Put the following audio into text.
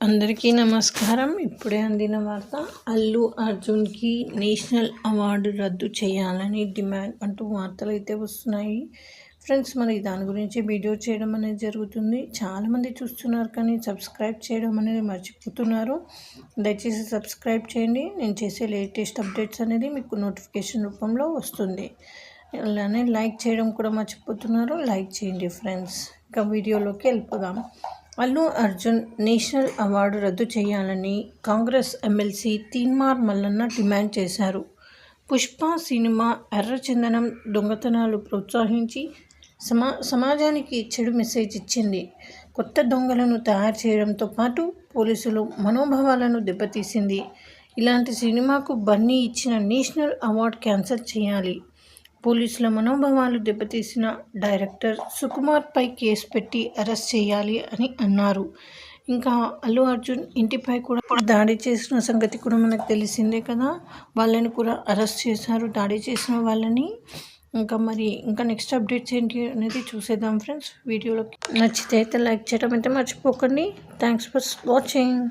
అందరికీ నమస్కారం. ఇప్పుడే అందిన వార్త. అల్లు అర్జున్కి నేషనల్ అవార్డు రద్దు చేయాలని డిమాండ్ అంటూ వార్తలు అయితే వస్తున్నాయి ఫ్రెండ్స్. మరి దాని గురించి వీడియో చేయడం అనేది జరుగుతుంది. చాలామంది చూస్తున్నారు కానీ సబ్స్క్రైబ్ చేయడం అనేది మర్చిపోతున్నారు. దయచేసి సబ్స్క్రైబ్ చేయండి. నేను చేసే లేటెస్ట్ అప్డేట్స్ అనేది మీకు నోటిఫికేషన్ రూపంలో వస్తుంది. అలానే లైక్ చేయడం కూడా మర్చిపోతున్నారు. లైక్ చేయండి ఫ్రెండ్స్. ఇక వీడియోలోకి వెళ్ళిపోదాం. అల్లు అర్జున్ నేషనల్ అవార్డు రద్దు చేయాలని కాంగ్రెస్ ఎమ్మెల్సీ తీన్మార్ మల్లన్న డిమాండ్ చేశారు. పుష్ప సినిమా ఎర్రచందనం దొంగతనాలు ప్రోత్సహించి సమాజానికి చెడు మెసేజ్ ఇచ్చింది. కొత్త దొంగలను తయారు చేయడంతో పాటు పోలీసులు మనోభావాలను దెబ్బతీసింది. ఇలాంటి సినిమాకు బన్నీ ఇచ్చిన నేషనల్ అవార్డు క్యాన్సిల్ చేయాలి. పోలీసుల మనోభావాలు దెబ్బతీసిన డైరెక్టర్ సుకుమార్పై కేసు పెట్టి అరెస్ట్ చేయాలి అని అన్నారు. ఇంకా అల్లు అర్జున్ ఇంటిపై కూడా దాడి చేసిన సంగతి కూడా మనకు తెలిసిందే కదా. వాళ్ళని కూడా అరెస్ట్ చేశారు, దాడి చేసిన వాళ్ళని. ఇంకా నెక్స్ట్ అప్డేట్స్ ఏంటి అనేది చూసేద్దాం ఫ్రెండ్స్. వీడియోలోకి నచ్చితే అయితే లైక్ చేయడం అయితే మర్చిపోకండి. Thanks for watching.